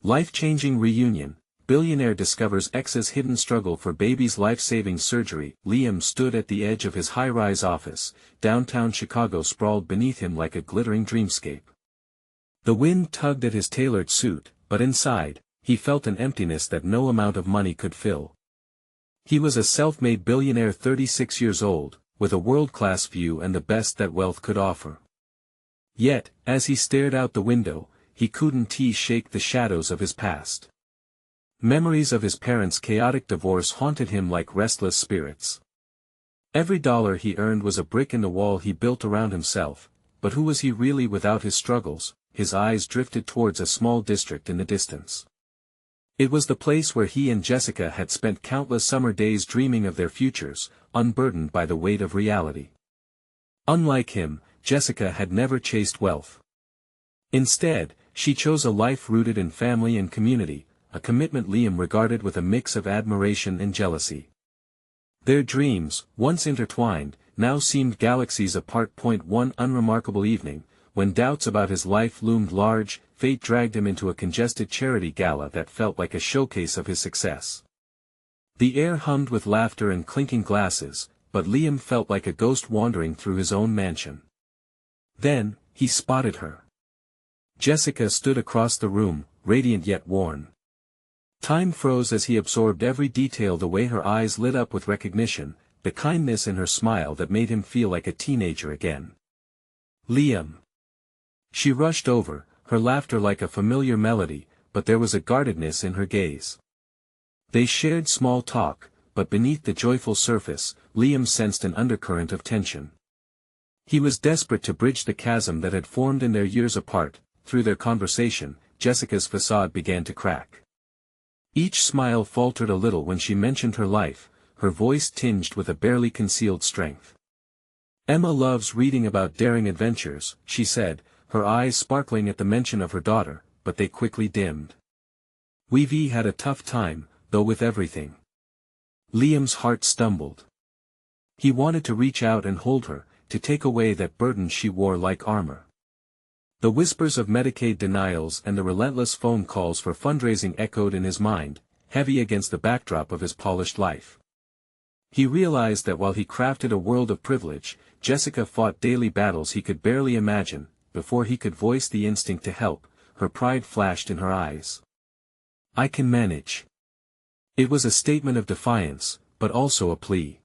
Life-changing reunion. Billionaire discovers ex's hidden struggle for baby's life-saving surgery. Liam stood at the edge of his high-rise office. Downtown Chicago sprawled beneath him like a glittering dreamscape. The wind tugged at his tailored suit, but inside, he felt an emptiness that no amount of money could fill. He was a self-made billionaire 36 years old, with a world-class view and the best that wealth could offer. Yet, as he stared out the window, he couldn't shake the shadows of his past. Memories of his parents' chaotic divorce haunted him like restless spirits. Every dollar he earned was a brick in the wall he built around himself, but who was he really without his struggles? His eyes drifted towards a small district in the distance. It was the place where he and Jessica had spent countless summer days dreaming of their futures, unburdened by the weight of reality. Unlike him, Jessica had never chased wealth. Instead, she chose a life rooted in family and community, a commitment Liam regarded with a mix of admiration and jealousy. Their dreams, once intertwined, now seemed galaxies apart. One unremarkable evening, when doubts about his life loomed large, fate dragged him into a congested charity gala that felt like a showcase of his success. The air hummed with laughter and clinking glasses, but Liam felt like a ghost wandering through his own mansion. Then, he spotted her. Jessica stood across the room, radiant yet worn. Time froze as he absorbed every detail, the way her eyes lit up with recognition, the kindness in her smile that made him feel like a teenager again. Liam. She rushed over, her laughter like a familiar melody, but there was a guardedness in her gaze. They shared small talk, but beneath the joyful surface, Liam sensed an undercurrent of tension. He was desperate to bridge the chasm that had formed in their years apart. Through their conversation, Jessica's facade began to crack. Each smile faltered a little when she mentioned her life, her voice tinged with a barely concealed strength. Emma loves reading about daring adventures, she said, her eyes sparkling at the mention of her daughter, but they quickly dimmed. We've had a tough time, though, with everything. Liam's heart stumbled. He wanted to reach out and hold her, to take away that burden she wore like armor. The whispers of Medicaid denials and the relentless phone calls for fundraising echoed in his mind, heavy against the backdrop of his polished life. He realized that while he crafted a world of privilege, Jessica fought daily battles he could barely imagine. Before he could voice the instinct to help, her pride flashed in her eyes. "I can manage." It was a statement of defiance, but also a plea.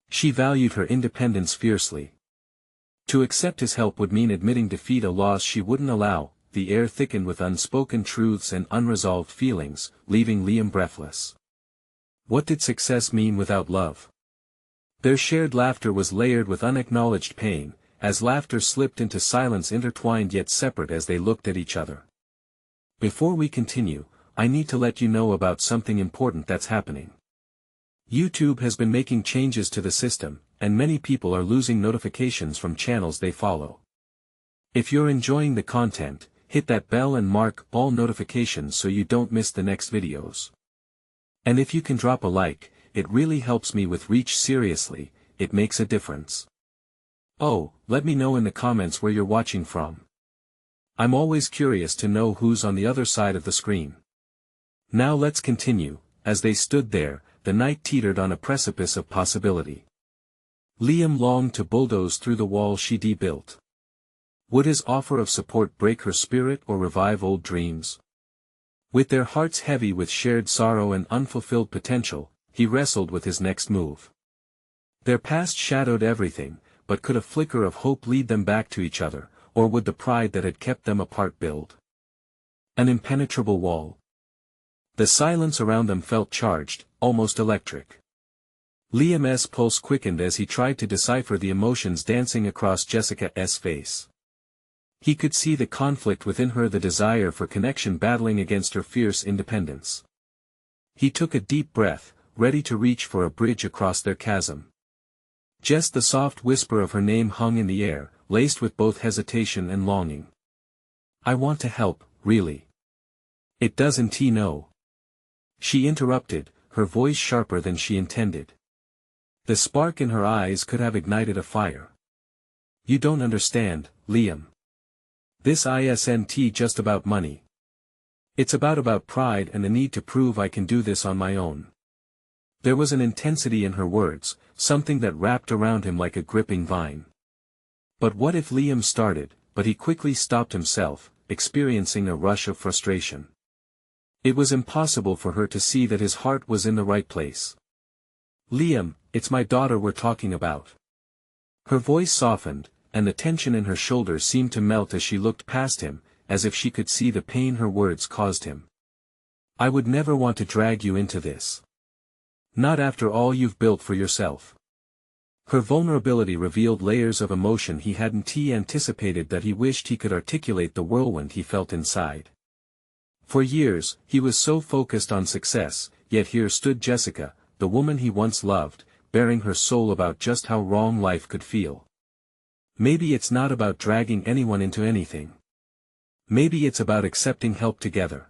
She valued her independence fiercely. To accept his help would mean admitting defeat, a loss she wouldn't allow. The air thickened with unspoken truths and unresolved feelings, leaving Liam breathless. What did success mean without love? Their shared laughter was layered with unacknowledged pain, as laughter slipped into silence, intertwined yet separate as they looked at each other. Before we continue, I need to let you know about something important that's happening. YouTube has been making changes to the system, and many people are losing notifications from channels they follow. If you're enjoying the content, hit that bell and mark all notifications so you don't miss the next videos. And if you can drop a like, it really helps me with reach. Seriously, it makes a difference. Oh, let me know in the comments where you're watching from. I'm always curious to know who's on the other side of the screen. Now let's continue. As they stood there, the night teetered on a precipice of possibility. Liam longed to bulldoze through the wall she'd built. Would his offer of support break her spirit or revive old dreams? With their hearts heavy with shared sorrow and unfulfilled potential, he wrestled with his next move. Their past shadowed everything, but could a flicker of hope lead them back to each other, or would the pride that had kept them apart build an impenetrable wall? The silence around them felt charged, almost electric. Liam's pulse quickened as he tried to decipher the emotions dancing across Jessica's face. He could see the conflict within her, the desire for connection battling against her fierce independence. He took a deep breath, ready to reach for a bridge across their chasm. Just the soft whisper of her name hung in the air, laced with both hesitation and longing. "I want to help, really. It doesn't he know?" She interrupted, her voice sharper than she intended. The spark in her eyes could have ignited a fire. "You don't understand, Liam. This isn't just about money. It's about pride and the need to prove I can do this on my own. There was an intensity in her words, something that wrapped around him like a gripping vine. But what if Liam started, but he quickly stopped himself, experiencing a rush of frustration. It was impossible for her to see that his heart was in the right place. Liam, it's my daughter we're talking about. Her voice softened, and the tension in her shoulders seemed to melt as she looked past him, as if she could see the pain her words caused him. I would never want to drag you into this. Not after all you've built for yourself. Her vulnerability revealed layers of emotion he hadn't anticipated that he wished he could articulate the whirlwind he felt inside. For years, he was so focused on success, yet here stood Jessica, the woman he once loved, bearing her soul about just how wrong life could feel. Maybe it's not about dragging anyone into anything. Maybe it's about accepting help together.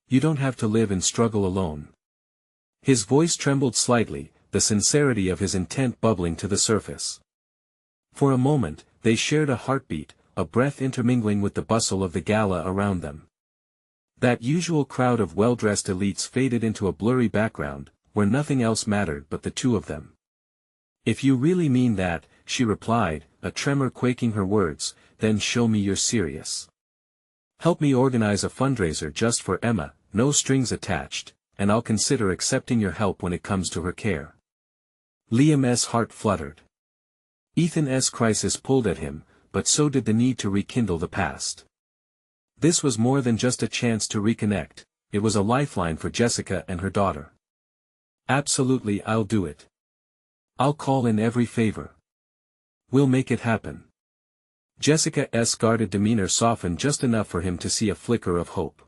You don't have to live and struggle alone. His voice trembled slightly, the sincerity of his intent bubbling to the surface. For a moment, they shared a heartbeat, a breath intermingling with the bustle of the gala around them. That usual crowd of well-dressed elites faded into a blurry background, where nothing else mattered but the two of them. If you really mean that, she replied, a tremor quaking her words, then show me you're serious. Help me organize a fundraiser just for Emma, no strings attached, and I'll consider accepting your help when it comes to her care. Liam's heart fluttered. Ethan's crisis pulled at him, but so did the need to rekindle the past. This was more than just a chance to reconnect, it was a lifeline for Jessica and her daughter. Absolutely, I'll do it. I'll call in every favor. We'll make it happen. Jessica's guarded demeanor softened just enough for him to see a flicker of hope.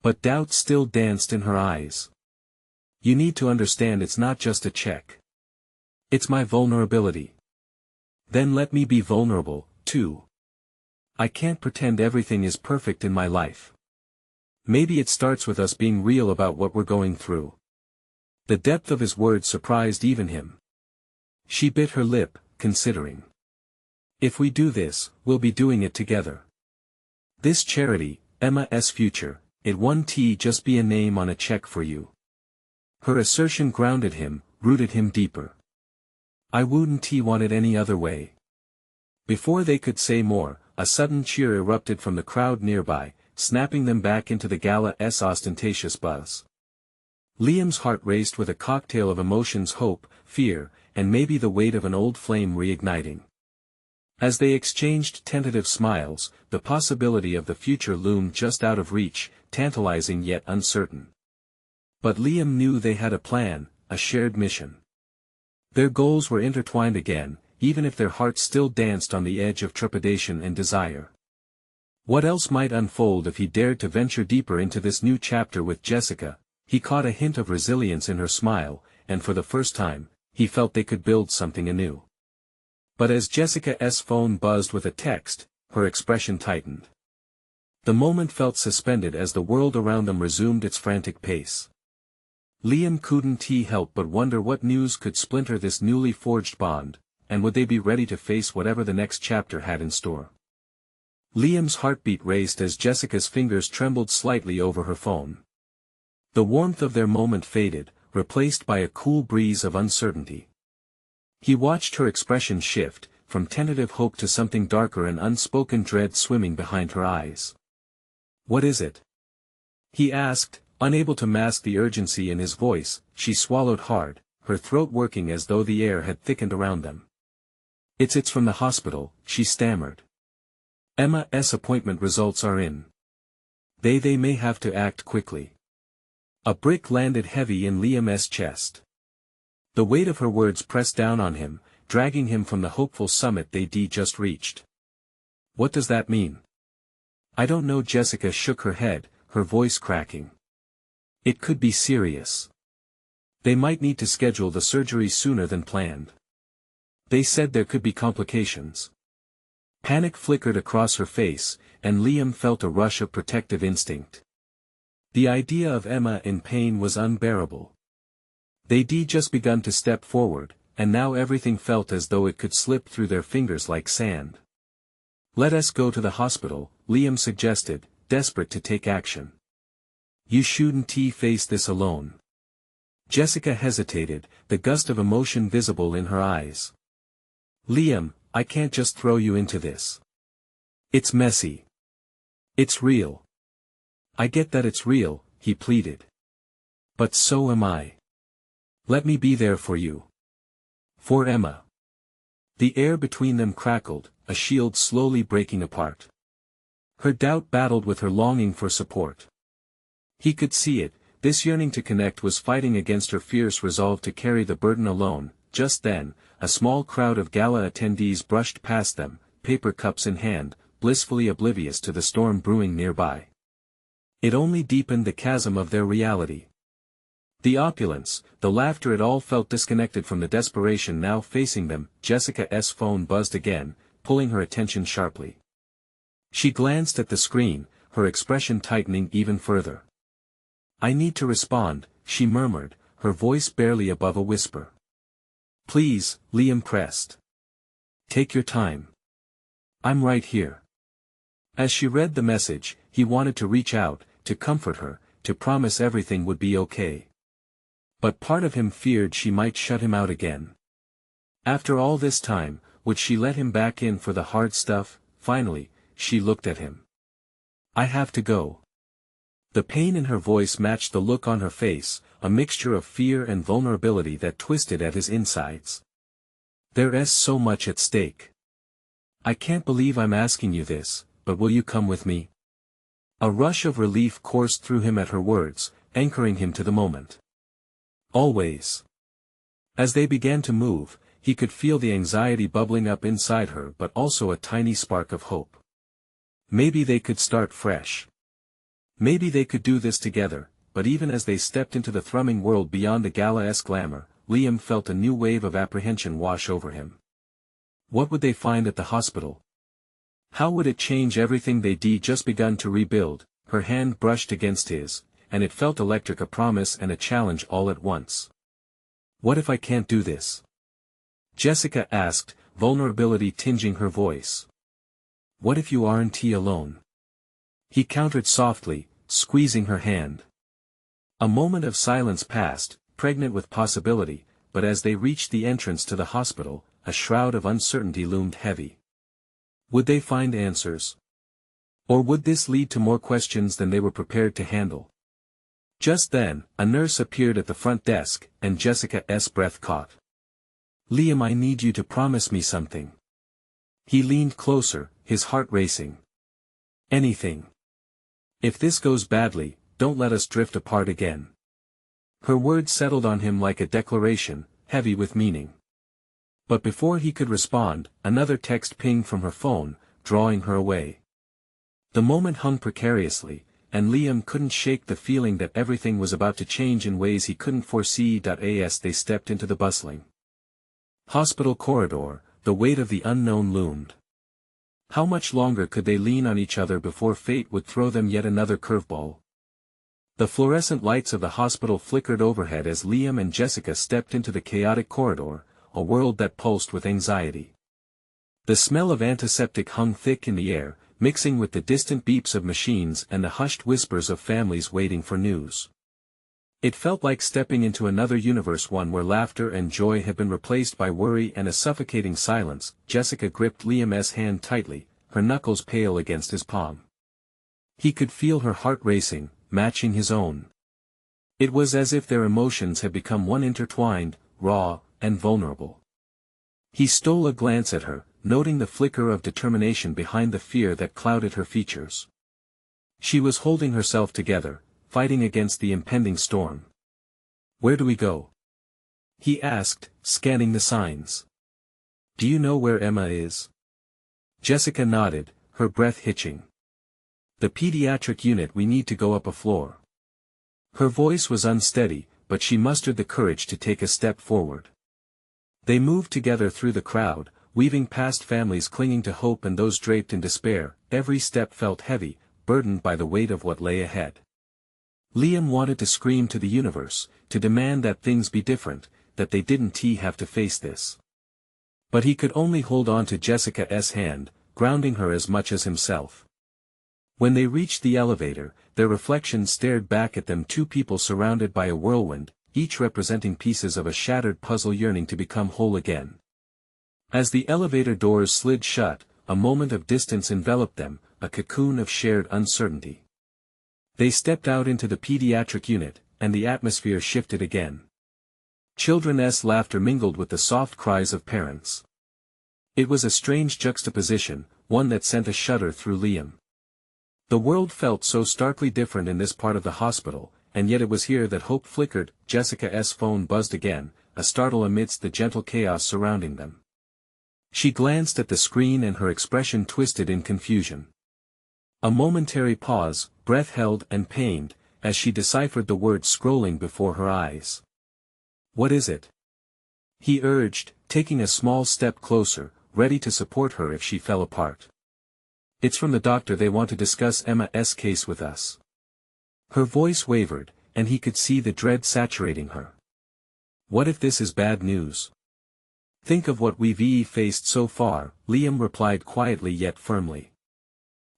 But doubt still danced in her eyes. You need to understand it's not just a check. It's my vulnerability. Then let me be vulnerable, too. I can't pretend everything is perfect in my life. Maybe it starts with us being real about what we're going through. The depth of his words surprised even him. She bit her lip, considering. If we do this, we'll be doing it together. This charity, Emma's future, it won't just be a name on a check for you. Her assertion grounded him, rooted him deeper. I wouldn't want it any other way. Before they could say more, a sudden cheer erupted from the crowd nearby, snapping them back into the gala's ostentatious buzz. Liam's heart raced with a cocktail of emotions: hope, fear, and maybe the weight of an old flame reigniting. As they exchanged tentative smiles, the possibility of the future loomed just out of reach, tantalizing yet uncertain. But Liam knew they had a plan, a shared mission. Their goals were intertwined again, even if their hearts still danced on the edge of trepidation and desire. What else might unfold if he dared to venture deeper into this new chapter with Jessica? He caught a hint of resilience in her smile, and for the first time, he felt they could build something anew. But as Jessica's phone buzzed with a text, her expression tightened. The moment felt suspended as the world around them resumed its frantic pace. Liam couldn't help but wonder what news could splinter this newly forged bond, and would they be ready to face whatever the next chapter had in store. Liam's heartbeat raced as Jessica's fingers trembled slightly over her phone. The warmth of their moment faded, replaced by a cool breeze of uncertainty. He watched her expression shift, from tentative hope to something darker and unspoken dread swimming behind her eyes. What is it? He asked, unable to mask the urgency in his voice. She swallowed hard, her throat working as though the air had thickened around them. It's from the hospital, she stammered. Emma's appointment results are in. They may have to act quickly. A brick landed heavy in Liam's chest. The weight of her words pressed down on him, dragging him from the hopeful summit they'd just reached. What does that mean? I don't know. Jessica shook her head, her voice cracking. It could be serious. They might need to schedule the surgery sooner than planned. They said there could be complications. Panic flickered across her face, and Liam felt a rush of protective instinct. The idea of Emma in pain was unbearable. They'd just begun to step forward, and now everything felt as though it could slip through their fingers like sand. Let us go to the hospital, Liam suggested, desperate to take action. You shouldn't face this alone. Jessica hesitated, the gust of emotion visible in her eyes. Liam, I can't just throw you into this. It's messy. It's real. I get that it's real, he pleaded. But so am I. Let me be there for you. For Emma. The air between them crackled, a shield slowly breaking apart. Her doubt battled with her longing for support. He could see it, this yearning to connect was fighting against her fierce resolve to carry the burden alone. Just then, a small crowd of gala attendees brushed past them, paper cups in hand, blissfully oblivious to the storm brewing nearby. It only deepened the chasm of their reality. The opulence, the laughter, it all felt disconnected from the desperation now facing them. Jessica's phone buzzed again, pulling her attention sharply. She glanced at the screen, her expression tightening even further. I need to respond, she murmured, her voice barely above a whisper. Please, Liam pressed. Take your time. I'm right here. As she read the message, he wanted to reach out, to comfort her, to promise everything would be okay. But part of him feared she might shut him out again. After all this time, would she let him back in for the hard stuff? Finally, she looked at him. I have to go. The pain in her voice matched the look on her face, a mixture of fear and vulnerability that twisted at his insides. There's so much at stake. I can't believe I'm asking you this, but will you come with me? A rush of relief coursed through him at her words, anchoring him to the moment. Always. As they began to move, he could feel the anxiety bubbling up inside her but also a tiny spark of hope. Maybe they could start fresh. Maybe they could do this together, but even as they stepped into the thrumming world beyond the gala-esque glamour, Liam felt a new wave of apprehension wash over him. What would they find at the hospital? How would it change everything they'd just begun to rebuild? Her hand brushed against his, and it felt electric, a promise and a challenge all at once. What if I can't do this? Jessica asked, vulnerability tinging her voice. What if you aren't alone? He countered softly, squeezing her hand. A moment of silence passed, pregnant with possibility, but as they reached the entrance to the hospital, a shroud of uncertainty loomed heavy. Would they find answers? Or would this lead to more questions than they were prepared to handle? Just then, a nurse appeared at the front desk, and Jessica's breath caught. Liam, I need you to promise me something. He leaned closer, his heart racing. Anything. If this goes badly, don't let us drift apart again. Her words settled on him like a declaration, heavy with meaning. But before he could respond, another text pinged from her phone, drawing her away. The moment hung precariously, and Liam couldn't shake the feeling that everything was about to change in ways he couldn't foresee. As they stepped into the bustling hospital corridor, the weight of the unknown loomed. How much longer could they lean on each other before fate would throw them yet another curveball? The fluorescent lights of the hospital flickered overhead as Liam and Jessica stepped into the chaotic corridor, a world that pulsed with anxiety. The smell of antiseptic hung thick in the air, mixing with the distant beeps of machines and the hushed whispers of families waiting for news. It felt like stepping into another universe, one where laughter and joy had been replaced by worry and a suffocating silence. Jessica gripped Liam's hand tightly, her knuckles pale against his palm. He could feel her heart racing, matching his own. It was as if their emotions had become one, intertwined, raw, and vulnerable. He stole a glance at her, noting the flicker of determination behind the fear that clouded her features. She was holding herself together, fighting against the impending storm. Where do we go? He asked, scanning the signs. Do you know where Emma is? Jessica nodded, her breath hitching. The pediatric unit, we need to go up a floor. Her voice was unsteady, but she mustered the courage to take a step forward. They moved together through the crowd, weaving past families clinging to hope and those draped in despair. Every step felt heavy, burdened by the weight of what lay ahead. Liam wanted to scream to the universe, to demand that things be different, that they didn't have to face this. But he could only hold on to Jessica's hand, grounding her as much as himself. When they reached the elevator, their reflections stared back at them, two people surrounded by a whirlwind, each representing pieces of a shattered puzzle yearning to become whole again. As the elevator doors slid shut, a moment of distance enveloped them, a cocoon of shared uncertainty. They stepped out into the pediatric unit, and the atmosphere shifted again. Children's laughter mingled with the soft cries of parents. It was a strange juxtaposition, one that sent a shudder through Liam. The world felt so starkly different in this part of the hospital, and yet it was here that hope flickered. Jessica's phone buzzed again, a startle amidst the gentle chaos surrounding them. She glanced at the screen and her expression twisted in confusion. A momentary pause, breath held and pained, as she deciphered the words scrolling before her eyes. "What is it?" he urged, taking a small step closer, ready to support her if she fell apart. "It's from the doctor. They want to discuss Emma's case with us." Her voice wavered, and he could see the dread saturating her. "What if this is bad news?" "Think of what we've faced so far," Liam replied quietly yet firmly.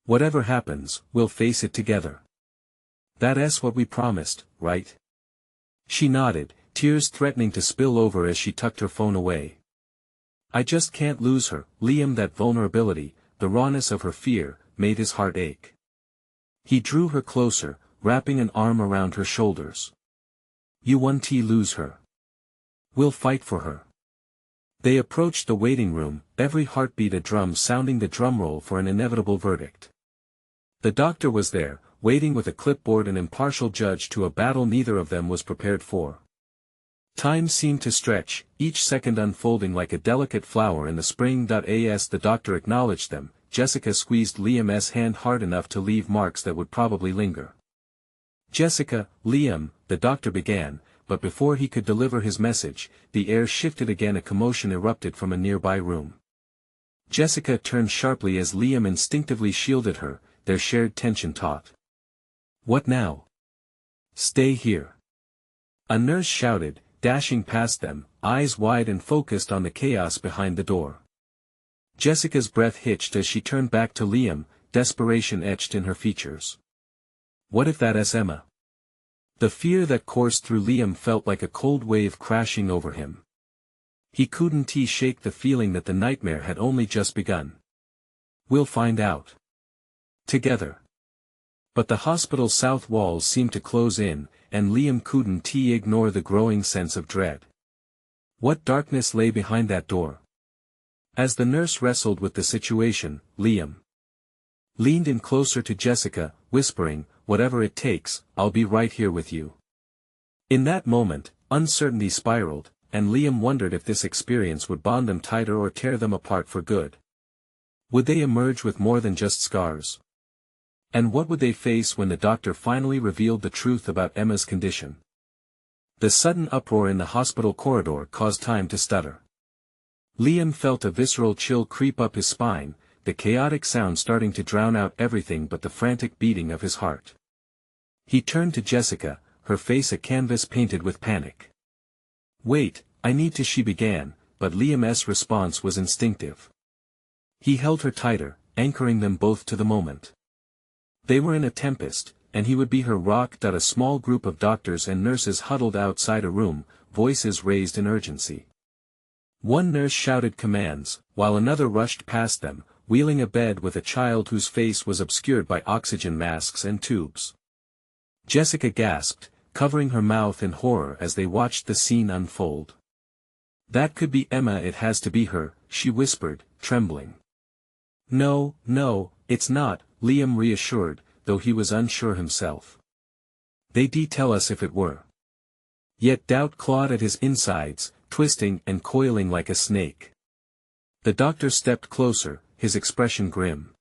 "Whatever happens, we'll face it together. That's what we promised, right?" She nodded, tears threatening to spill over as she tucked her phone away. "I just can't lose her, Liam." That vulnerability, the rawness of her fear, made his heart ache. He drew her closer, wrapping an arm around her shoulders. "You won't lose her. We'll fight for her." They approached the waiting room, every heartbeat a drum sounding the drumroll for an inevitable verdict. The doctor was there, waiting with a clipboard, an impartial judge to a battle neither of them was prepared for. Time seemed to stretch, each second unfolding like a delicate flower in the spring. As the doctor acknowledged them, Jessica squeezed Liam's hand hard enough to leave marks that would probably linger. "Jessica, Liam," the doctor began, but before he could deliver his message, the air shifted again. A commotion erupted from a nearby room. Jessica turned sharply as Liam instinctively shielded her, their shared tension taut. "What now?" "Stay here," a nurse shouted, dashing past them, eyes wide and focused on the chaos behind the door. Jessica's breath hitched as she turned back to Liam, desperation etched in her features. "What if that's Emma?" The fear that coursed through Liam felt like a cold wave crashing over him. He couldn't shake the feeling that the nightmare had only just begun. "We'll find out. Together." But the hospital's south walls seemed to close in, and Liam couldn't ignore the growing sense of dread. What darkness lay behind that door? As the nurse wrestled with the situation, Liam leaned in closer to Jessica, whispering, "Whatever it takes, I'll be right here with you." In that moment, uncertainty spiraled, and Liam wondered if this experience would bond them tighter or tear them apart for good. Would they emerge with more than just scars? And what would they face when the doctor finally revealed the truth about Emma's condition? The sudden uproar in the hospital corridor caused time to stutter. Liam felt a visceral chill creep up his spine, the chaotic sound starting to drown out everything but the frantic beating of his heart. He turned to Jessica, her face a canvas painted with panic. "Wait, I need to," she began, but Liam's response was instinctive. He held her tighter, anchoring them both to the moment. They were in a tempest, and he would be her rock. A small group of doctors and nurses huddled outside a room, voices raised in urgency. One nurse shouted commands, while another rushed past them, wheeling a bed with a child whose face was obscured by oxygen masks and tubes. Jessica gasped, covering her mouth in horror as they watched the scene unfold. "That could be Emma. It has to be her," she whispered, trembling. No, it's not," Liam reassured, though he was unsure himself. "They'd tell us if it were." Yet doubt clawed at his insides, twisting and coiling like a snake. The doctor stepped closer, his expression grim.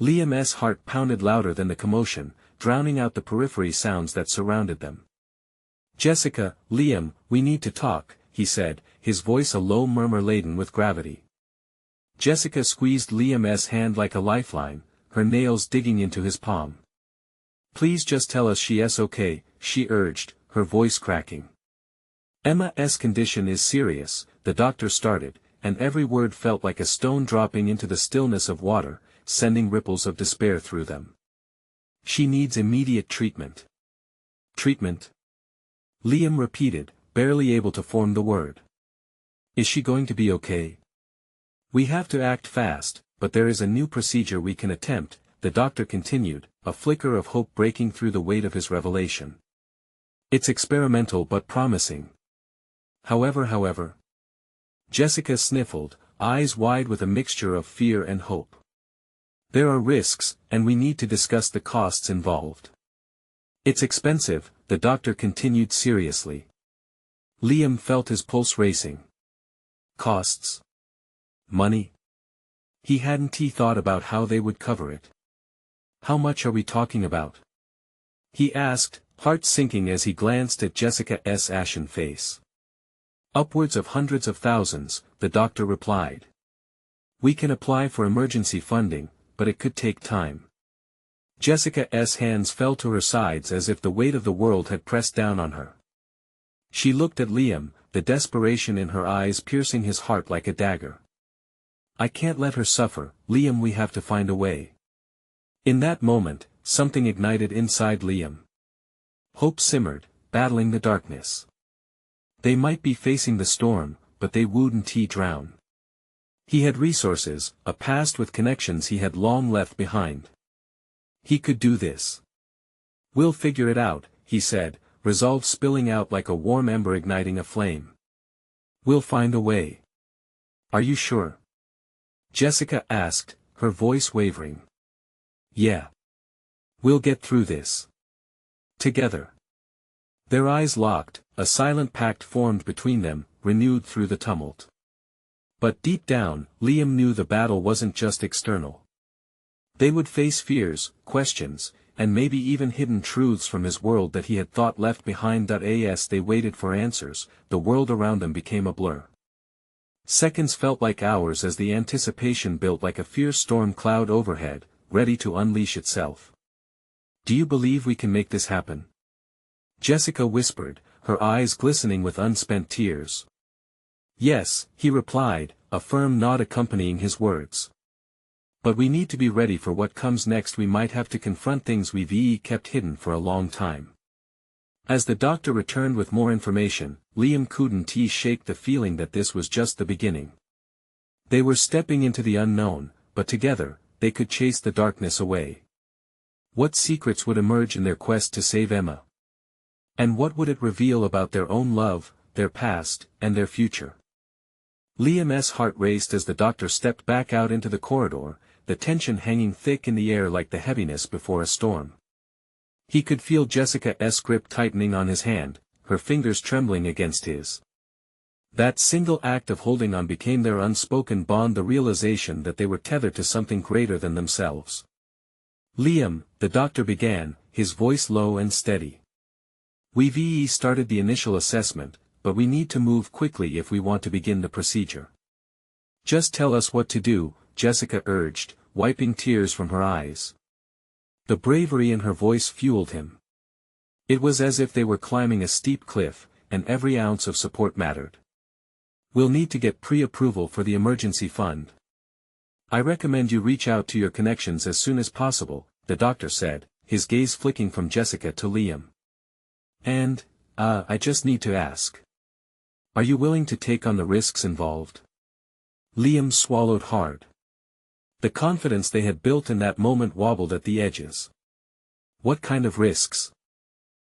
Liam's heart pounded louder than the commotion, drowning out the periphery sounds that surrounded them. "Jessica, Liam, we need to talk," he said, his voice a low murmur laden with gravity. Jessica squeezed Liam's hand like a lifeline, her nails digging into his palm. "Please just tell us she's okay," she urged, her voice cracking. "Emma's condition is serious," the doctor started, and every word felt like a stone dropping into the stillness of water, sending ripples of despair through them. She needs immediate treatment. Treatment? Liam repeated, barely able to form the word. Is she going to be okay? We have to act fast, but there is a new procedure we can attempt, the doctor continued, a flicker of hope breaking through the weight of his revelation. It's experimental but promising. However. Jessica sniffled, eyes wide with a mixture of fear and hope. There are risks, and we need to discuss the costs involved. It's expensive, the doctor continued seriously. Liam felt his pulse racing. Costs? Money? He hadn't thought about how they would cover it. How much are we talking about? He asked, heart sinking as he glanced at Jessica's ashen face. Upwards of hundreds of thousands, the doctor replied. We can apply for emergency funding, but it could take time. Jessica's hands fell to her sides as if the weight of the world had pressed down on her. She looked at Liam, the desperation in her eyes piercing his heart like a dagger. I can't let her suffer, Liam, we have to find a way. In that moment, something ignited inside Liam. Hope simmered, battling the darkness. They might be facing the storm, but they wouldn't drown. He had resources, a past with connections he had long left behind. He could do this. We'll figure it out, he said, resolve spilling out like a warm ember igniting a flame. We'll find a way. Are you sure? Jessica asked, her voice wavering. Yeah. We'll get through this. Together. Their eyes locked, a silent pact formed between them, renewed through the tumult. But deep down, Liam knew the battle wasn't just external. They would face fears, questions, and maybe even hidden truths from his world that he had thought left behind. As they waited for answers, the world around them became a blur. Seconds felt like hours as the anticipation built like a fierce storm cloud overhead, ready to unleash itself. Do you believe we can make this happen? Jessica whispered, her eyes glistening with unspent tears. Yes, he replied, a firm nod accompanying his words. But we need to be ready for what comes next. We might have to confront things we've kept hidden for a long time. As the doctor returned with more information, Liam couldn't shake the feeling that this was just the beginning. They were stepping into the unknown, but together, they could chase the darkness away. What secrets would emerge in their quest to save Emma? And what would it reveal about their own love, their past, and their future? Liam's heart raced as the doctor stepped back out into the corridor, the tension hanging thick in the air like the heaviness before a storm. He could feel Jessica's grip tightening on his hand, her fingers trembling against his. That single act of holding on became their unspoken bond, the realization that they were tethered to something greater than themselves. Liam, the doctor began, his voice low and steady. We've started the initial assessment, but we need to move quickly if we want to begin the procedure. Just tell us what to do, Jessica urged, wiping tears from her eyes. The bravery in her voice fueled him. It was as if they were climbing a steep cliff, and every ounce of support mattered. We'll need to get pre-approval for the emergency fund. I recommend you reach out to your connections as soon as possible, the doctor said, his gaze flicking from Jessica to Liam. And, I just need to ask. Are you willing to take on the risks involved? Liam swallowed hard. The confidence they had built in that moment wobbled at the edges. What kind of risks?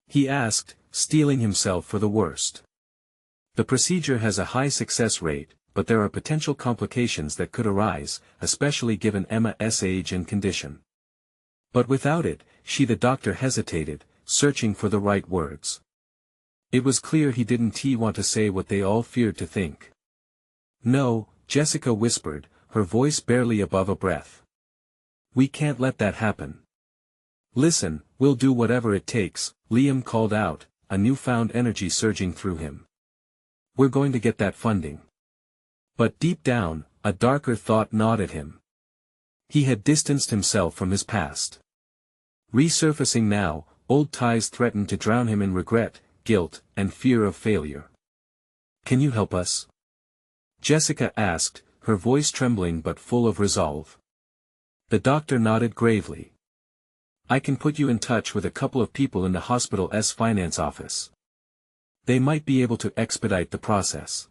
He asked, steeling himself for the worst. The procedure has a high success rate, but there are potential complications that could arise, especially given Emma's age and condition. But without it, the doctor hesitated, searching for the right words. It was clear he didn't want to say what they all feared to think. No, Jessica whispered, her voice barely above a breath. We can't let that happen. Listen, we'll do whatever it takes, Liam called out, a newfound energy surging through him. We're going to get that funding. But deep down, a darker thought gnawed at him. He had distanced himself from his past. Resurfacing now, old ties threatened to drown him in regret, guilt, and fear of failure. Can you help us? Jessica asked, her voice trembling but full of resolve. The doctor nodded gravely. I can put you in touch with a couple of people in the hospital's finance office. They might be able to expedite the process.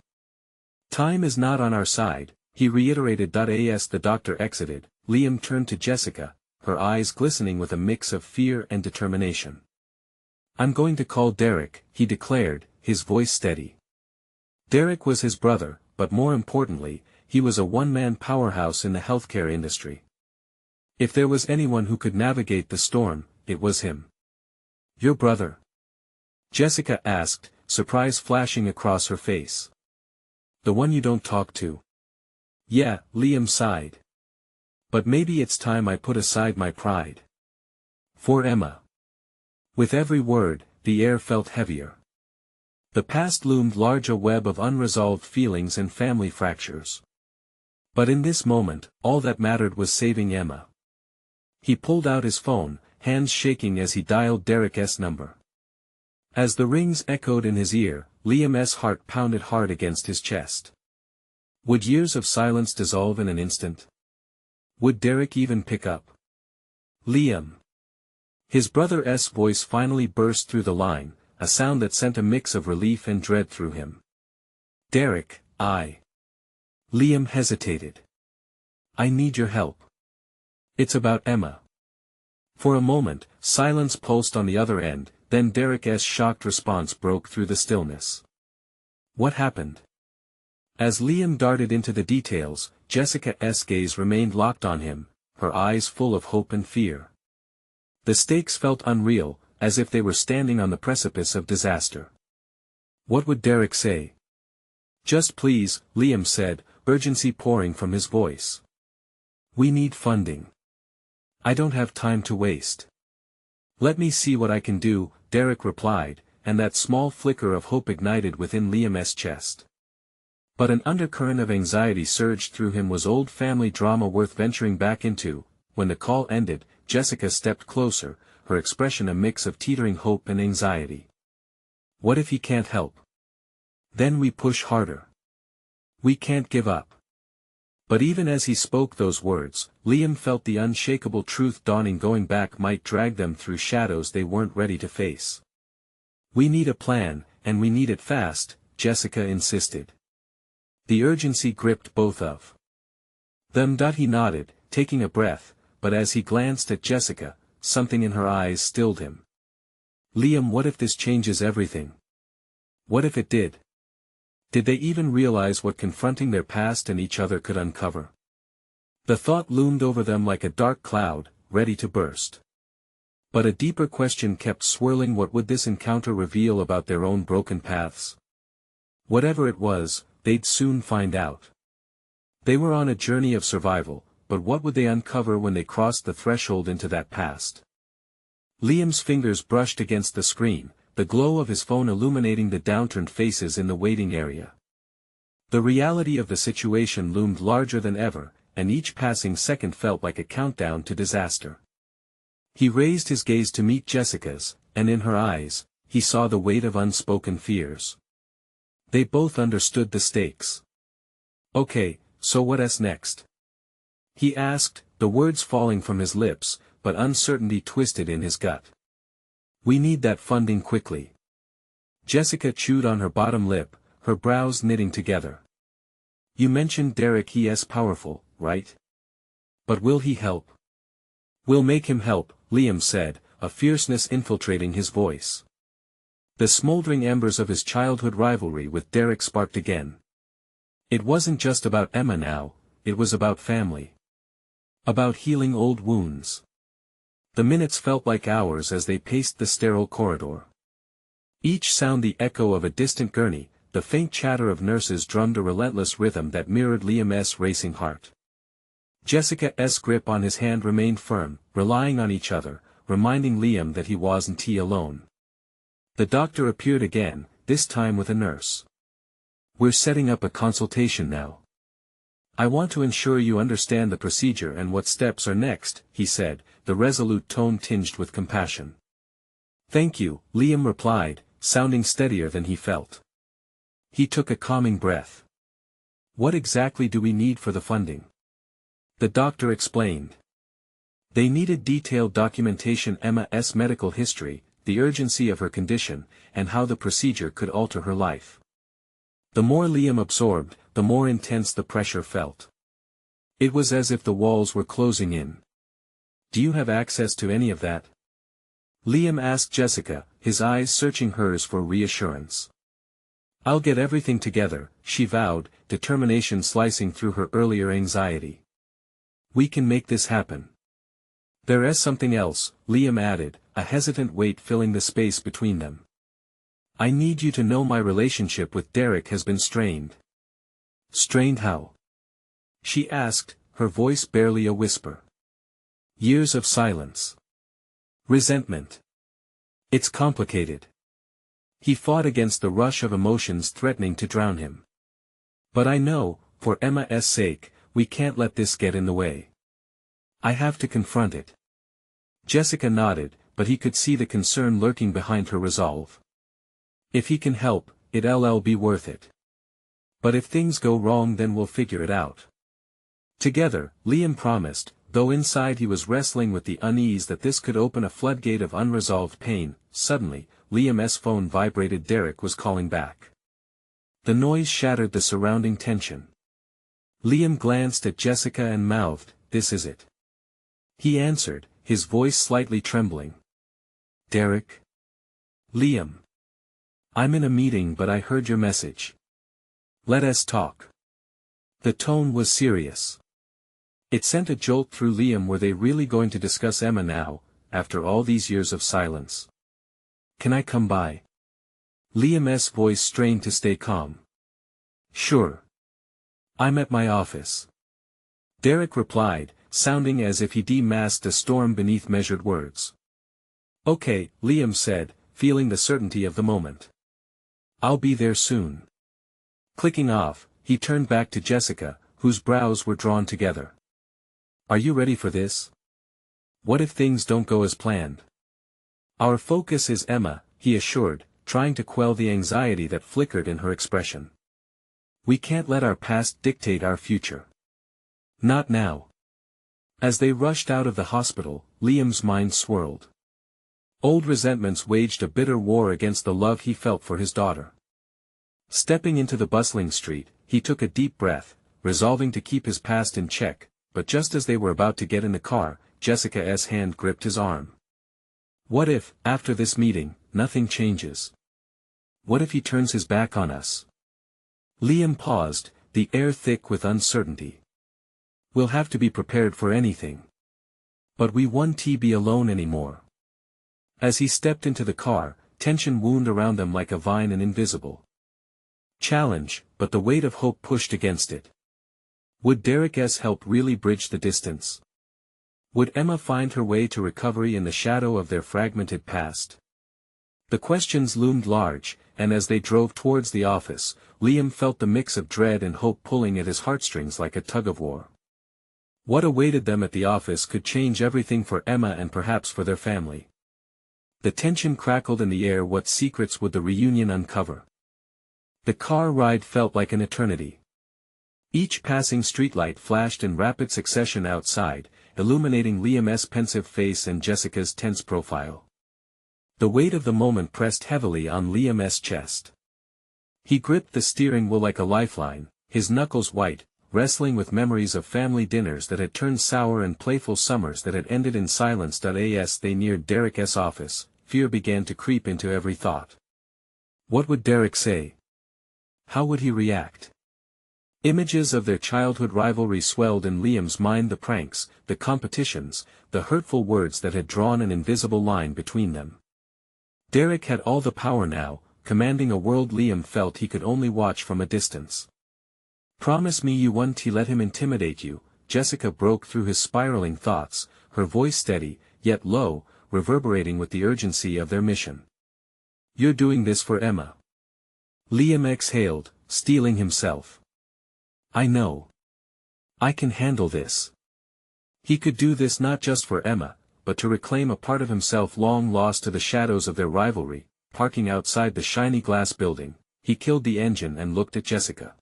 Time is not on our side, he reiterated. As the doctor exited, Liam turned to Jessica, her eyes glistening with a mix of fear and determination. I'm going to call Derek, he declared, his voice steady. Derek was his brother, but more importantly, he was a one-man powerhouse in the healthcare industry. If there was anyone who could navigate the storm, it was him. Your brother? Jessica asked, surprise flashing across her face. The one you don't talk to? Yeah, Liam sighed. But maybe it's time I put aside my pride. For Emma. With every word, the air felt heavier. The past loomed large, a web of unresolved feelings and family fractures. But in this moment, all that mattered was saving Emma. He pulled out his phone, hands shaking as he dialed Derek's number. As the rings echoed in his ear, Liam's heart pounded hard against his chest. Would years of silence dissolve in an instant? Would Derek even pick up? Liam. His brother's voice finally burst through the line, a sound that sent a mix of relief and dread through him. Derek, Liam hesitated. I need your help. It's about Emma. For a moment, silence pulsed on the other end, then Derek's shocked response broke through the stillness. What happened? As Liam darted into the details, Jessica's gaze remained locked on him, her eyes full of hope and fear. The stakes felt unreal, as if they were standing on the precipice of disaster. What would Derek say? Just please, Liam said, urgency pouring from his voice. We need funding. I don't have time to waste. Let me see what I can do, Derek replied, and that small flicker of hope ignited within Liam's chest. But an undercurrent of anxiety surged through him. Was old family drama worth venturing back into? When the call ended, Jessica stepped closer, her expression a mix of teetering hope and anxiety. What if he can't help? Then we push harder. We can't give up. But even as he spoke those words, Liam felt the unshakable truth dawning. Going back might drag them through shadows they weren't ready to face. We need a plan, and we need it fast, Jessica insisted. The urgency gripped both of them. He nodded, taking a breath, but as he glanced at Jessica, something in her eyes stilled him. Liam, what if this changes everything? What if it did? Did they even realize what confronting their past and each other could uncover? The thought loomed over them like a dark cloud, ready to burst. But a deeper question kept swirling. What would this encounter reveal about their own broken paths? Whatever it was, they'd soon find out. They were on a journey of survival, but what would they uncover when they crossed the threshold into that past? Liam's fingers brushed against the screen, the glow of his phone illuminating the downturned faces in the waiting area. The reality of the situation loomed larger than ever, and each passing second felt like a countdown to disaster. He raised his gaze to meet Jessica's, and in her eyes, he saw the weight of unspoken fears. They both understood the stakes. Okay, so what's next? He asked, the words falling from his lips, but uncertainty twisted in his gut. We need that funding quickly. Jessica chewed on her bottom lip, her brows knitting together. You mentioned Derek. He's powerful, right? But will he help? We'll make him help, Liam said, a fierceness infiltrating his voice. The smoldering embers of his childhood rivalry with Derek sparked again. It wasn't just about Emma now, it was about family. About healing old wounds. The minutes felt like hours as they paced the sterile corridor. Each sound the echo of a distant gurney, the faint chatter of nurses drummed a relentless rhythm that mirrored Liam's racing heart. Jessica's grip on his hand remained firm, relying on each other, reminding Liam that he wasn't alone. The doctor appeared again, this time with a nurse. We're setting up a consultation now. I want to ensure you understand the procedure and what steps are next, he said, the resolute tone tinged with compassion. Thank you, Liam replied, sounding steadier than he felt. He took a calming breath. What exactly do we need for the funding? The doctor explained. They needed detailed documentation: Emma's medical history, the urgency of her condition, and how the procedure could alter her life. The more Liam absorbed, the more intense the pressure felt. It was as if the walls were closing in. "Do you have access to any of that?" Liam asked Jessica, his eyes searching hers for reassurance. "I'll get everything together," she vowed, determination slicing through her earlier anxiety. "We can make this happen." "There is something else," Liam added, a hesitant weight filling the space between them. "I need you to know my relationship with Derek has been strained." "Strained how?" she asked, her voice barely a whisper. "Years of silence. Resentment. It's complicated." He fought against the rush of emotions threatening to drown him. "But I know, for Emma's sake, we can't let this get in the way. I have to confront it." Jessica nodded, but he could see the concern lurking behind her resolve. "If he can help, it'll be worth it. But if things go wrong, then we'll figure it out together," Liam promised, though inside he was wrestling with the unease that this could open a floodgate of unresolved pain. Suddenly, Liam's phone vibrated. Derek was calling back. The noise shattered the surrounding tension. Liam glanced at Jessica and mouthed, "This is it." He answered, his voice slightly trembling. "Derek?" "Liam. I'm in a meeting, but I heard your message. Let us talk." The tone was serious. It sent a jolt through Liam. Were they really going to discuss Emma now, after all these years of silence? "Can I come by?" Liam's voice strained to stay calm. "Sure. I'm at my office," Derek replied, sounding as if he demasked a storm beneath measured words. "Okay," Liam said, feeling the certainty of the moment. "I'll be there soon." Clicking off, he turned back to Jessica, whose brows were drawn together. "Are you ready for this? What if things don't go as planned?" "Our focus is Emma," he assured, trying to quell the anxiety that flickered in her expression. "We can't let our past dictate our future. Not now." As they rushed out of the hospital, Liam's mind swirled. Old resentments waged a bitter war against the love he felt for his daughter. Stepping into the bustling street, he took a deep breath, resolving to keep his past in check, but just as they were about to get in the car, Jessica's hand gripped his arm. "What if, after this meeting, nothing changes? What if he turns his back on us?" Liam paused, the air thick with uncertainty. "We'll have to be prepared for anything. But we won't be alone anymore." As he stepped into the car, tension wound around them like a vine, an invisible challenge, but the weight of hope pushed against it. Would Derek's help really bridge the distance? Would Emma find her way to recovery in the shadow of their fragmented past? The questions loomed large, and as they drove towards the office, Liam felt the mix of dread and hope pulling at his heartstrings like a tug-of-war. What awaited them at the office could change everything for Emma and perhaps for their family. The tension crackled in the air. What secrets would the reunion uncover? The car ride felt like an eternity. Each passing streetlight flashed in rapid succession outside, illuminating Liam's pensive face and Jessica's tense profile. The weight of the moment pressed heavily on Liam's chest. He gripped the steering wheel like a lifeline, his knuckles white, wrestling with memories of family dinners that had turned sour and playful summers that had ended in silence. As they neared Derek's office, fear began to creep into every thought. What would Derek say? How would he react? Images of their childhood rivalry swelled in Liam's mind: the pranks, the competitions, the hurtful words that had drawn an invisible line between them. Derek had all the power now, commanding a world Liam felt he could only watch from a distance. "Promise me you won't let him intimidate you," Jessica broke through his spiraling thoughts, her voice steady, yet low, reverberating with the urgency of their mission. "You're doing this for Emma." Liam exhaled, steeling himself. "I know. I can handle this." He could do this not just for Emma, but to reclaim a part of himself long lost to the shadows of their rivalry. Parking outside the shiny glass building, he killed the engine and looked at Jessica.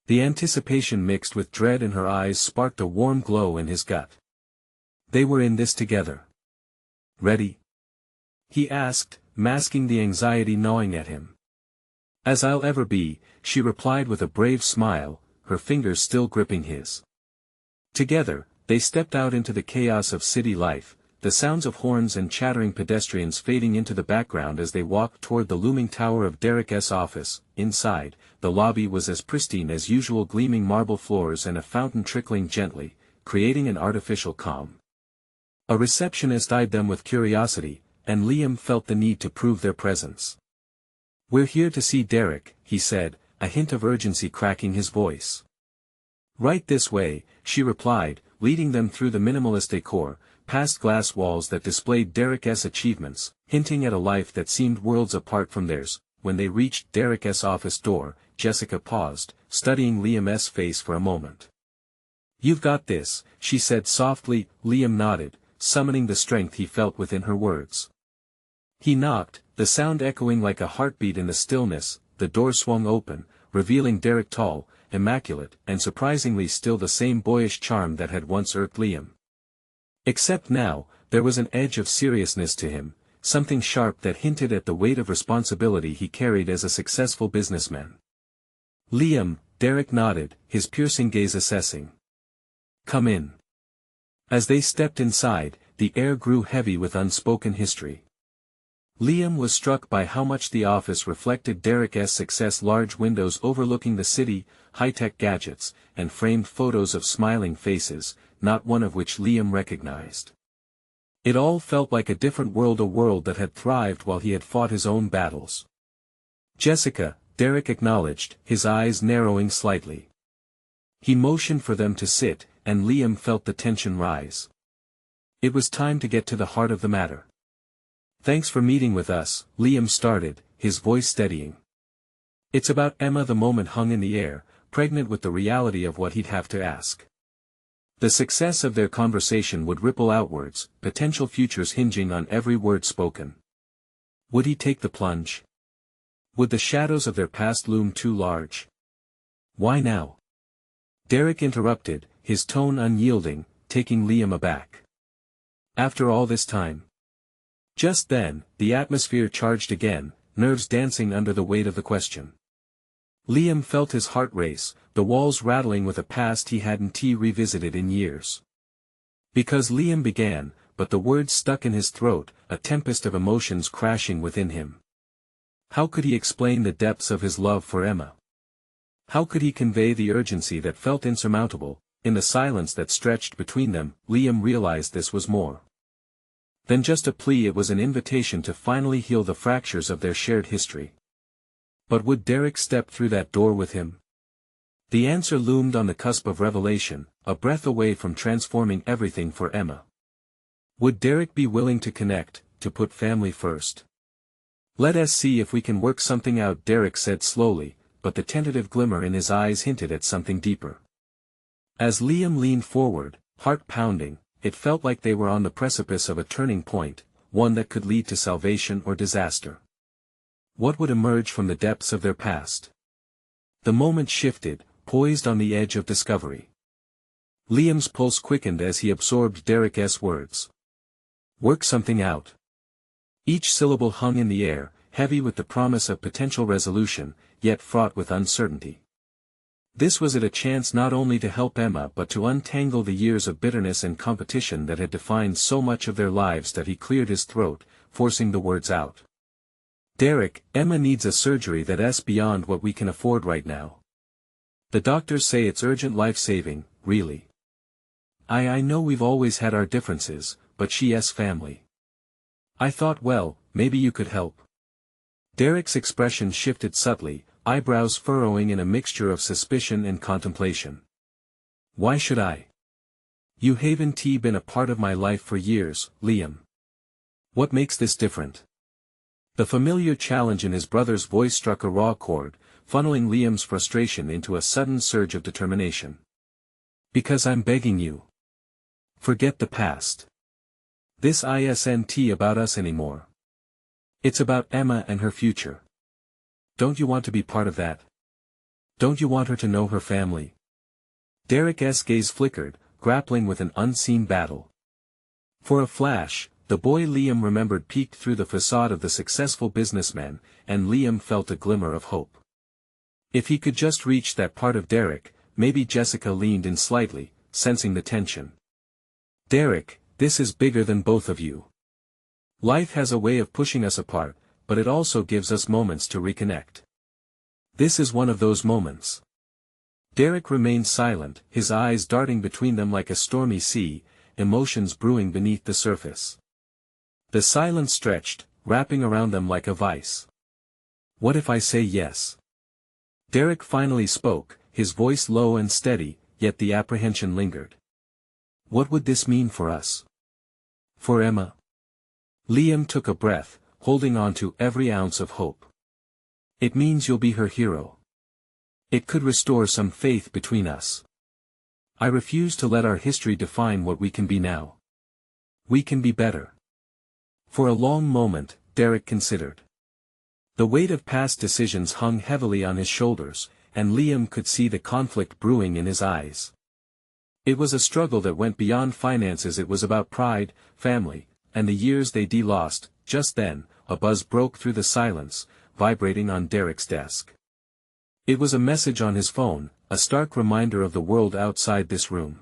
The anticipation mixed with dread in her eyes sparked a warm glow in his gut. They were in this together. Ready? He asked, masking the anxiety gnawing at him. As I'll ever be, she replied with a brave smile, her fingers still gripping his. Together, they stepped out into the chaos of city life, the sounds of horns and chattering pedestrians fading into the background as they walked toward the looming tower of Derek's office. Inside, the lobby was as pristine as usual, gleaming marble floors and a fountain trickling gently, creating an artificial calm. A receptionist eyed them with curiosity, and Liam felt the need to prove their presence. "We're here to see Derek," he said, a hint of urgency cracking his voice. "Right this way," she replied, leading them through the minimalist decor, past glass walls that displayed Derek's achievements, hinting at a life that seemed worlds apart from theirs. When they reached Derek's office door, Jessica paused, studying Liam's face for a moment. "You've got this," she said softly. Liam nodded, summoning the strength he felt within her words. He knocked, the sound echoing like a heartbeat in the stillness. The door swung open, revealing Derek, tall, immaculate, and surprisingly still the same boyish charm that had once irked Liam. Except now, there was an edge of seriousness to him, something sharp that hinted at the weight of responsibility he carried as a successful businessman. "Liam," Derek nodded, his piercing gaze assessing. "Come in." As they stepped inside, the air grew heavy with unspoken history. Liam was struck by how much the office reflected Derek's success: large windows overlooking the city, high-tech gadgets, and framed photos of smiling faces, not one of which Liam recognized. It all felt like a different world, a world that had thrived while he had fought his own battles. "Jessica," Derek acknowledged, his eyes narrowing slightly. He motioned for them to sit, and Liam felt the tension rise. It was time to get to the heart of the matter. "Thanks for meeting with us," Liam started, his voice steadying. "It's about Emma." The moment hung in the air, pregnant with the reality of what he'd have to ask. The success of their conversation would ripple outwards, potential futures hinging on every word spoken. Would he take the plunge? Would the shadows of their past loom too large? "Why now?" Derek interrupted, his tone unyielding, taking Liam aback. "After all this time?" Just then, the atmosphere charged again, nerves dancing under the weight of the question. Liam felt his heart race, the walls rattling with a past he hadn't revisited in years. Because Liam began, but the words stuck in his throat, a tempest of emotions crashing within him. How could he explain the depths of his love for Emma? How could he convey the urgency that felt insurmountable? In the silence that stretched between them, Liam realized this was more than just a plea. It was an invitation to finally heal the fractures of their shared history. But would Derek step through that door with him? The answer loomed on the cusp of revelation, a breath away from transforming everything for Emma. Would Derek be willing to connect, to put family first? "Let us see if we can work something out," Derek said slowly, but the tentative glimmer in his eyes hinted at something deeper. As Liam leaned forward, heart pounding, it felt like they were on the precipice of a turning point, one that could lead to salvation or disaster. What would emerge from the depths of their past? The moment shifted, poised on the edge of discovery. Liam's pulse quickened as he absorbed Derek's words. "Work something out." Each syllable hung in the air, heavy with the promise of potential resolution, yet fraught with uncertainty. This was a chance not only to help Emma but to untangle the years of bitterness and competition that had defined so much of their lives. That he cleared his throat, forcing the words out. "Derek, Emma needs a surgery that's beyond what we can afford right now. The doctors say it's urgent, life-saving, really. I know we've always had our differences, but she's family. I thought, well, maybe you could help." Derek's expression shifted subtly, eyebrows furrowing in a mixture of suspicion and contemplation. "Why should I? You haven't been a part of my life for years, Liam. What makes this different?" The familiar challenge in his brother's voice struck a raw chord, funneling Liam's frustration into a sudden surge of determination. "Because I'm begging you. Forget the past. This isn't about us anymore. It's about Emma and her future. Don't you want to be part of that? Don't you want her to know her family?" Derek's gaze flickered, grappling with an unseen battle. For a flash, the boy Liam remembered peeked through the facade of the successful businessman, and Liam felt a glimmer of hope. If he could just reach that part of Derek, maybe. Jessica leaned in slightly, sensing the tension. Derek, this is bigger than both of you. Life has a way of pushing us apart, but it also gives us moments to reconnect. This is one of those moments. Derek remained silent, his eyes darting between them like a stormy sea, emotions brewing beneath the surface. The silence stretched, wrapping around them like a vice. What if I say yes? Derek finally spoke, his voice low and steady, yet the apprehension lingered. What would this mean for us? For Emma? Liam took a breath, holding on to every ounce of hope. It means you'll be her hero. It could restore some faith between us. I refuse to let our history define what we can be now. We can be better. For a long moment, Derek considered. The weight of past decisions hung heavily on his shoulders, and Liam could see the conflict brewing in his eyes. It was a struggle that went beyond finances. It was about pride, family, and the years they'd lost. Just then, a buzz broke through the silence, vibrating on Derek's desk. It was a message on his phone, a stark reminder of the world outside this room.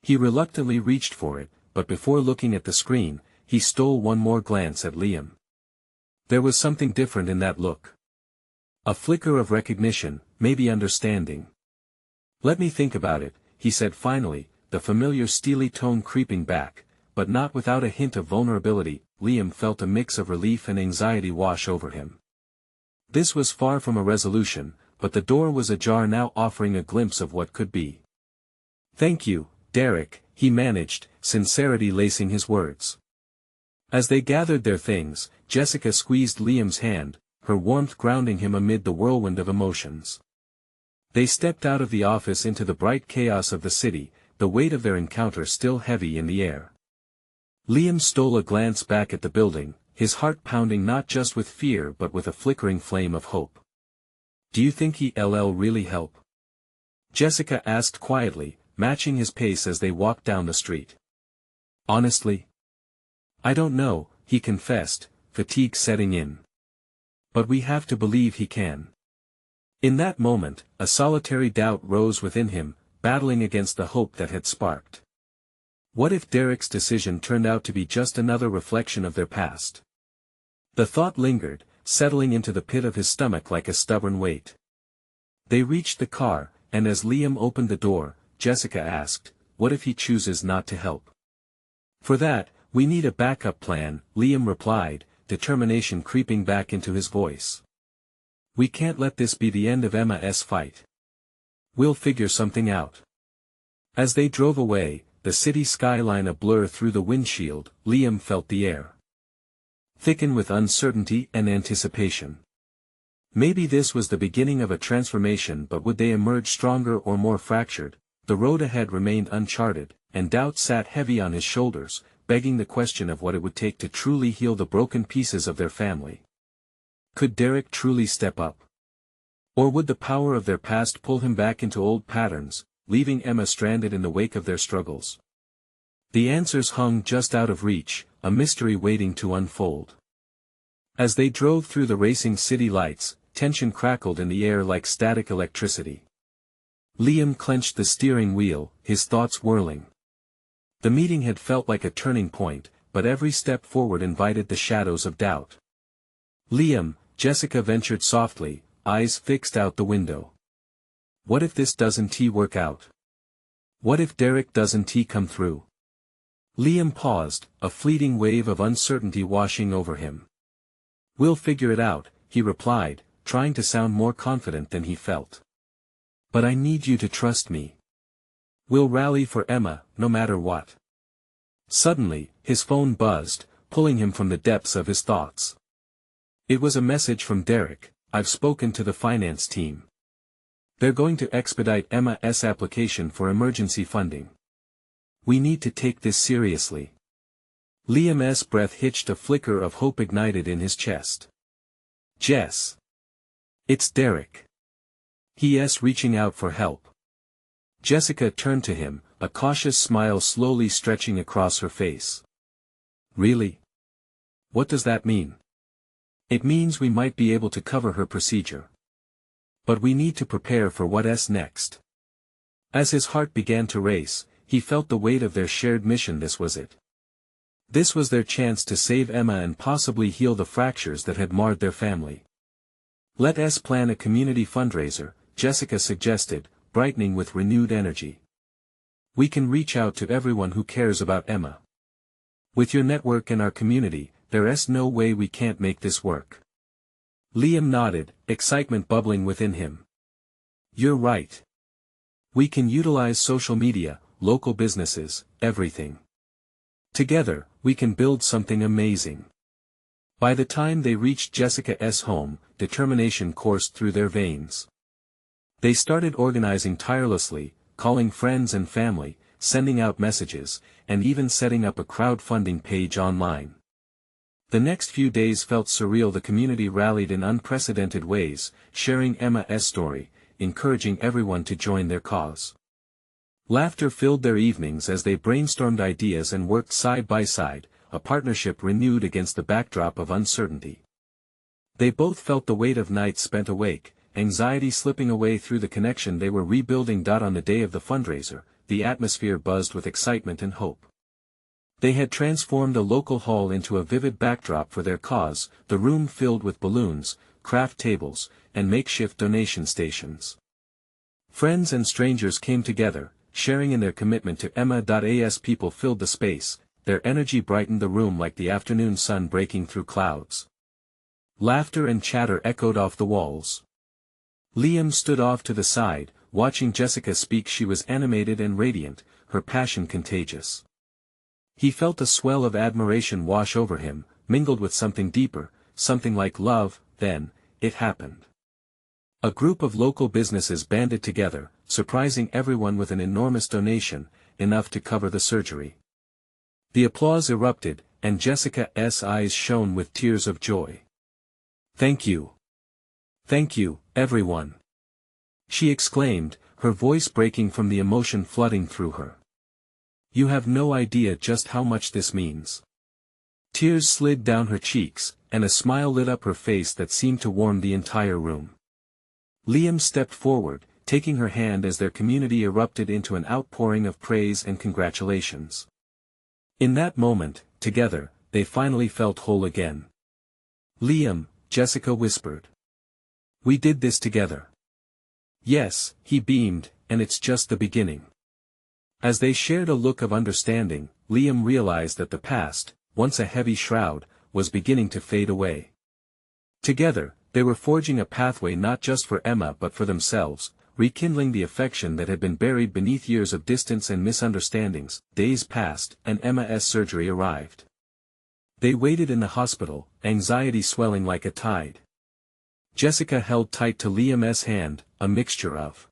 He reluctantly reached for it, but before looking at the screen, he stole one more glance at Liam. There was something different in that look. A flicker of recognition, maybe understanding. Let me think about it, he said finally, the familiar steely tone creeping back, but not without a hint of vulnerability. Liam felt a mix of relief and anxiety wash over him. This was far from a resolution, but the door was ajar now, offering a glimpse of what could be. Thank you, Derek, he managed, sincerity lacing his words. As they gathered their things, Jessica squeezed Liam's hand, her warmth grounding him amid the whirlwind of emotions. They stepped out of the office into the bright chaos of the city, the weight of their encounter still heavy in the air. Liam stole a glance back at the building, his heart pounding not just with fear but with a flickering flame of hope. Do you think he'll really help? Jessica asked quietly, matching his pace as they walked down the street. Honestly? I don't know, he confessed, fatigue setting in. But we have to believe he can. In that moment, a solitary doubt rose within him, battling against the hope that had sparked. What if Derek's decision turned out to be just another reflection of their past? The thought lingered, settling into the pit of his stomach like a stubborn weight. They reached the car, and as Liam opened the door, Jessica asked, what if he chooses not to help? For that, we need a backup plan, Liam replied, determination creeping back into his voice. We can't let this be the end of Emma's fight. We'll figure something out. As they drove away, the city skyline a blur through the windshield, Liam felt the air thicken with uncertainty and anticipation. Maybe this was the beginning of a transformation, but would they emerge stronger or more fractured? The road ahead remained uncharted, and doubt sat heavy on his shoulders, begging the question of what it would take to truly heal the broken pieces of their family. Could Derek truly step up? Or would the power of their past pull him back into old patterns, leaving Emma stranded in the wake of their struggles? The answers hung just out of reach, a mystery waiting to unfold. As they drove through the racing city lights, tension crackled in the air like static electricity. Liam clenched the steering wheel, his thoughts whirling. The meeting had felt like a turning point, but every step forward invited the shadows of doubt. Liam, Jessica ventured softly, eyes fixed out the window. What if this doesn't work out? What if Derek doesn't come through? Liam paused, a fleeting wave of uncertainty washing over him. We'll figure it out, he replied, trying to sound more confident than he felt. But I need you to trust me. We'll rally for Emma, no matter what. Suddenly, his phone buzzed, pulling him from the depths of his thoughts. It was a message from Derek. I've spoken to the finance team. They're going to expedite Emma's application for emergency funding. We need to take this seriously. Liam's breath hitched, a flicker of hope ignited in his chest. Jess. It's Derek. He's reaching out for help. Jessica turned to him, a cautious smile slowly stretching across her face. Really? What does that mean? It means we might be able to cover her procedure. But we need to prepare for what's next. As his heart began to race, he felt the weight of their shared mission. This was it. This was their chance to save Emma and possibly heal the fractures that had marred their family. Let's plan a community fundraiser, Jessica suggested, brightening with renewed energy. We can reach out to everyone who cares about Emma. With your network and our community, there's no way we can't make this work. Liam nodded, excitement bubbling within him. You're right. We can utilize social media, local businesses, everything. Together, we can build something amazing. By the time they reached Jessica's home, determination coursed through their veins. They started organizing tirelessly, calling friends and family, sending out messages, and even setting up a crowdfunding page online. The next few days felt surreal. The community rallied in unprecedented ways, sharing Emma's story, encouraging everyone to join their cause. Laughter filled their evenings as they brainstormed ideas and worked side by side, a partnership renewed against the backdrop of uncertainty. They both felt the weight of nights spent awake, anxiety slipping away through the connection they were rebuilding. On the day of the fundraiser, the atmosphere buzzed with excitement and hope. They had transformed a local hall into a vivid backdrop for their cause, the room filled with balloons, craft tables, and makeshift donation stations. Friends and strangers came together, sharing in their commitment to Emma. As people filled the space, their energy brightened the room like the afternoon sun breaking through clouds. Laughter and chatter echoed off the walls. Liam stood off to the side, watching Jessica speak. She was animated and radiant, her passion contagious. He felt a swell of admiration wash over him, mingled with something deeper, something like love. Then, it happened. A group of local businesses banded together, surprising everyone with an enormous donation, enough to cover the surgery. The applause erupted, and Jessica's eyes shone with tears of joy. Thank you. Thank you, everyone. She exclaimed, her voice breaking from the emotion flooding through her. You have no idea just how much this means. Tears slid down her cheeks, and a smile lit up her face that seemed to warm the entire room. Liam stepped forward, taking her hand as their community erupted into an outpouring of praise and congratulations. In that moment, together, they finally felt whole again. Liam, Jessica whispered. We did this together. Yes, he beamed, and it's just the beginning. As they shared a look of understanding, Liam realized that the past, once a heavy shroud, was beginning to fade away. Together, they were forging a pathway not just for Emma but for themselves, rekindling the affection that had been buried beneath years of distance and misunderstandings. Days passed, and Emma's surgery arrived. They waited in the hospital, anxiety swelling like a tide. Jessica held tight to Liam's hand, a mixture of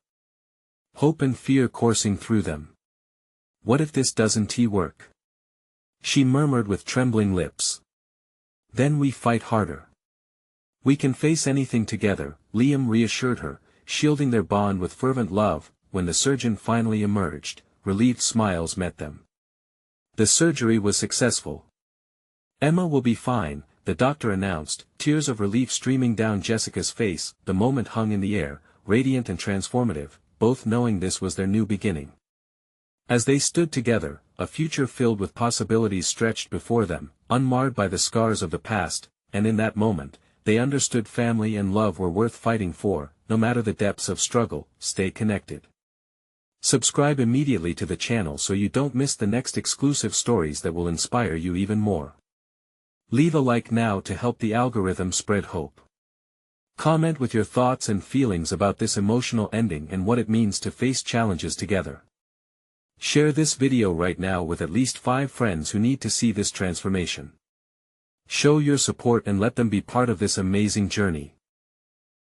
hope and fear coursing through them. What if this doesn't work? She murmured with trembling lips. Then we fight harder. We can face anything together, Liam reassured her, shielding their bond with fervent love. When the surgeon finally emerged, relieved smiles met them. The surgery was successful. Emma will be fine, the doctor announced, tears of relief streaming down Jessica's face. The moment hung in the air, radiant and transformative, both knowing this was their new beginning. As they stood together, a future filled with possibilities stretched before them, unmarred by the scars of the past, and in that moment, they understood family and love were worth fighting for, no matter the depths of struggle. Stay connected. Subscribe immediately to the channel so you don't miss the next exclusive stories that will inspire you even more. Leave a like now to help the algorithm spread hope. Comment with your thoughts and feelings about this emotional ending and what it means to face challenges together. Share this video right now with at least 5 friends who need to see this transformation. Show your support and let them be part of this amazing journey.